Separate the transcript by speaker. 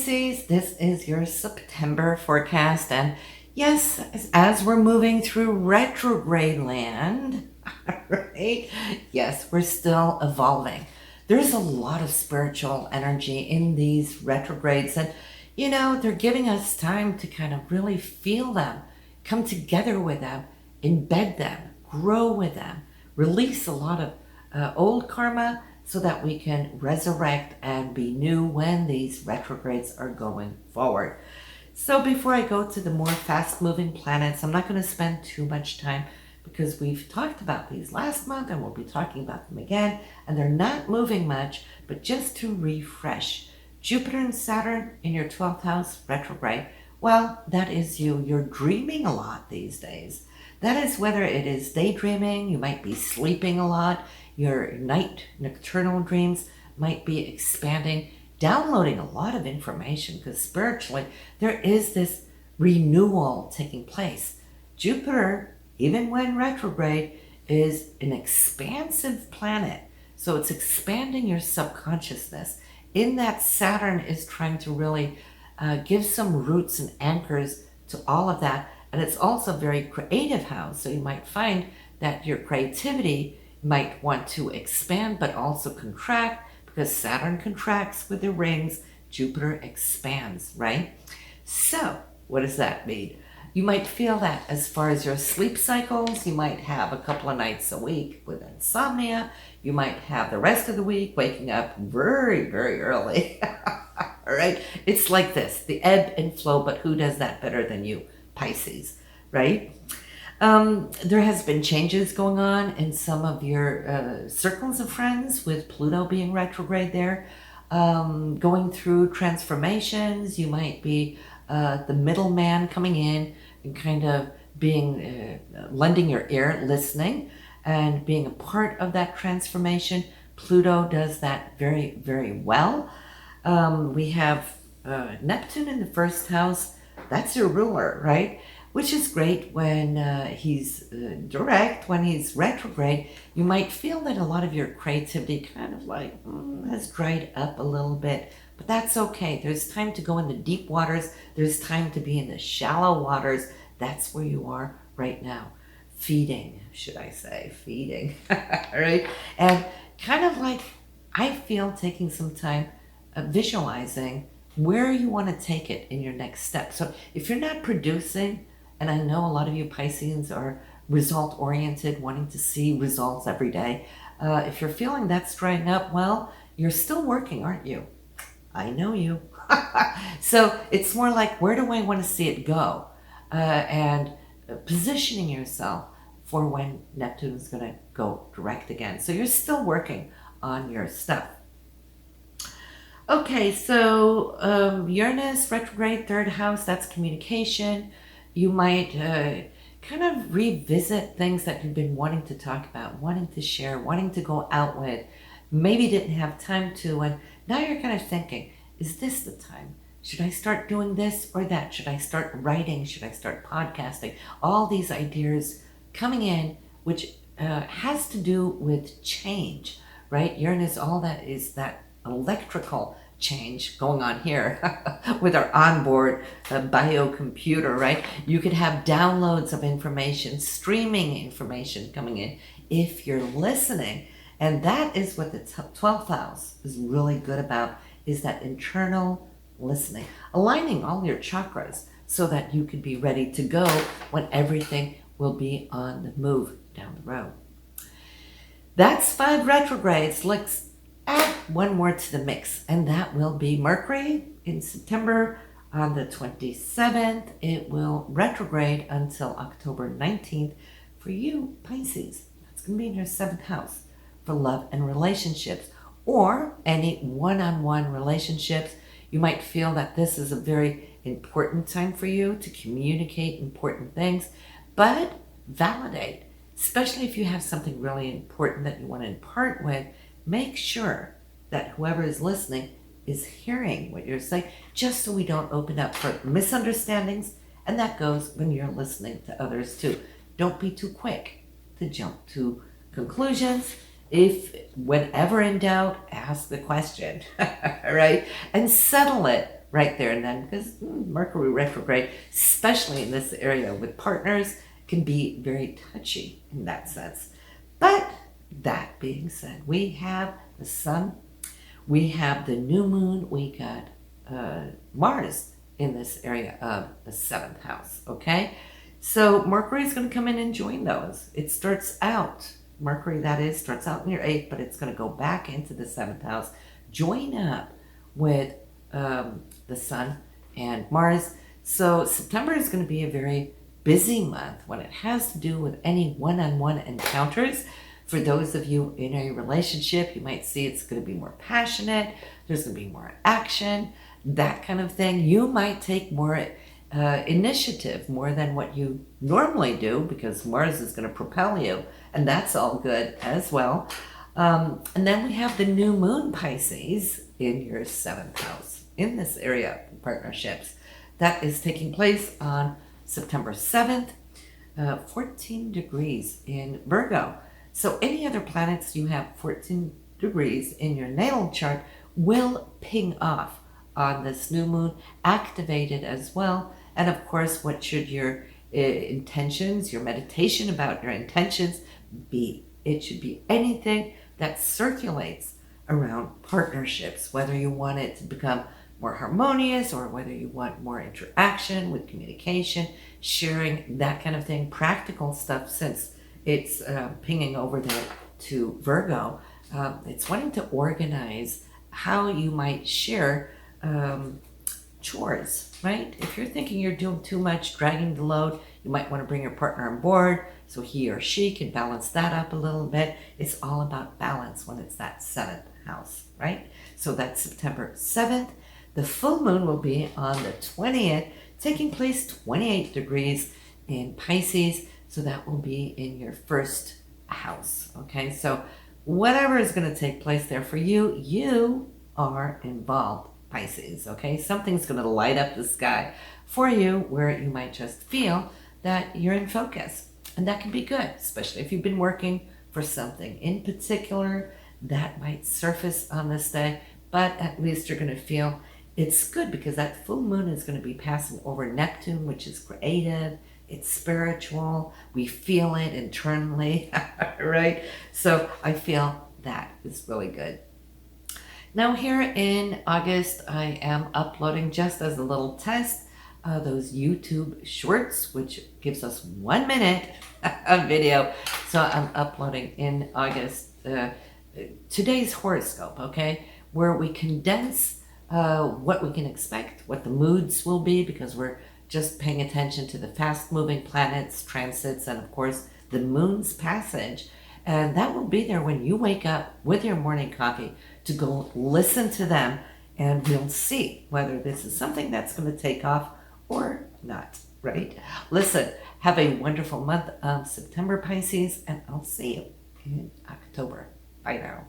Speaker 1: Pisces, this is your September forecast, and yes, as we're moving through retrograde land, right? Yes, we're still evolving. There's a lot of spiritual energy in these retrogrades, and they're giving us time to kind of really feel them, come together with them, embed them, grow with them, release a lot of old karma so that we can resurrect and be new when these retrogrades are going forward. So before I go to the more fast-moving planets, I'm not going to spend too much time because we've talked about these last month and we'll be talking about them again, and they're not moving much, but just to refresh. Jupiter and Saturn in your 12th house retrograde, well, that is you. You're dreaming a lot these days. That is whether it is daydreaming, you might be sleeping a lot, your nocturnal dreams might be expanding, downloading a lot of information, because spiritually there is this renewal taking place. Jupiter, even when retrograde, is an expansive planet. So it's expanding your subconsciousness. In that, Saturn is trying to really give some roots and anchors to all of that. And it's also a very creative house. So you might find that your creativity might want to expand, but also contract, because Saturn contracts with the rings, Jupiter expands, right? So what does that mean? You might feel that as far as your sleep cycles, you might have a couple of nights a week with insomnia. You might have the rest of the week waking up very, very early. All right? It's like this, the ebb and flow, but who does that better than you, Pisces, right? There has been changes going on in some of your circles of friends with Pluto being retrograde there, going through transformations. You might be the middleman coming in and kind of being lending your ear, listening, and being a part of that transformation. Pluto does that very, very well. We have Neptune in the first house. That's your ruler, right? Which is great when he's direct. When he's retrograde, you might feel that a lot of your creativity kind of like has dried up a little bit, but that's okay. There's time to go in the deep waters. There's time to be in the shallow waters. That's where you are right now. Feeding, should I say, feeding, right? And kind of like, I feel taking some time visualizing where you want to take it in your next step. So if you're not producing, and I know a lot of you Pisceans are result-oriented, wanting to see results every day. If you're feeling that's drying up, well, you're still working, aren't you? I know you. So it's more like, where do I want to see it go? And positioning yourself for when Neptune is going to go direct again. So you're still working on your stuff. Okay, so Uranus retrograde, third house, that's communication. You might kind of revisit things that you've been wanting to talk about, wanting to share, wanting to go out with, maybe didn't have time to, and now you're kind of thinking, is this the time? Should I start doing this or that? Should I start writing? Should I start podcasting? All these ideas coming in, which has to do with change, right? Uranus, all that is that electrical change going on here with our onboard biocomputer, right? You could have downloads of information, streaming information coming in if you're listening. And that is what the 12th house is really good about, is that internal listening, aligning all your chakras so that you could be ready to go when everything will be on the move down the road. That's 5 retrogrades. Let's add one more to the mix, and that will be Mercury in September on the 27th. It will retrograde until October 19th for you, Pisces. That's going to be in your 7th house for love and relationships, or any one-on-one relationships. You might feel that this is a very important time for you to communicate important things, but validate, especially if you have something really important that you want to impart with. Make sure that whoever is listening is hearing what you're saying, just so we don't open up for misunderstandings. And that goes when you're listening to others too. Don't be too quick to jump to conclusions. If, whenever in doubt, ask the question, right? And settle it right there and then, because Mercury retrograde, especially in this area with partners, can be very touchy in that sense. But that being said, we have the sun, we have the new moon, we got Mars in this area of the 7th house, okay? So Mercury is going to come in and join those. It starts out, Mercury that is, starts out in your 8th, but it's going to go back into the 7th house, join up with the sun and Mars. So September is going to be a very busy month when it has to do with any one-on-one encounters. For those of you in a relationship, you might see it's going to be more passionate. There's going to be more action, that kind of thing. You might take more initiative, more than what you normally do, because Mars is going to propel you, and that's all good as well. And then we have the new Moon Pisces in your 7th house in this area of partnerships. That is taking place on September 7th, 14 degrees in Virgo. So any other planets you have 14 degrees in your natal chart will ping off on this new moon, activated as well. And of course, what should your intentions, your meditation about your intentions be? It should be anything that circulates around partnerships, whether you want it to become more harmonious or whether you want more interaction with communication, sharing, that kind of thing, practical stuff, since it's pinging over there to Virgo. It's wanting to organize how you might share chores, right? If you're thinking you're doing too much, dragging the load, you might want to bring your partner on board so he or she can balance that up a little bit. It's all about balance when it's that 7th house, right? So that's September 7th. The full moon will be on the 20th, taking place 28 degrees in Pisces. So that will be in your 1st house, okay? So whatever is going to take place there for you, you are involved, Pisces, okay? Something's going to light up the sky for you where you might just feel that you're in focus. And that can be good, especially if you've been working for something in particular that might surface on this day, but at least you're going to feel it's good, because that full moon is going to be passing over Neptune, which is creative, it's spiritual, we feel it internally, right? So I feel that is really good. Now here in August, I am uploading, just as a little test, those YouTube shorts, which gives us 1 minute of video. So I'm uploading in August today's horoscope, okay, where we condense what we can expect, what the moods will be, because we're just paying attention to the fast-moving planets, transits, and of course the moon's passage. And that will be there when you wake up with your morning coffee to go listen to them, and we'll see whether this is something that's going to take off or not, right? Listen, have a wonderful month of September, Pisces, and I'll see you in October. Bye now.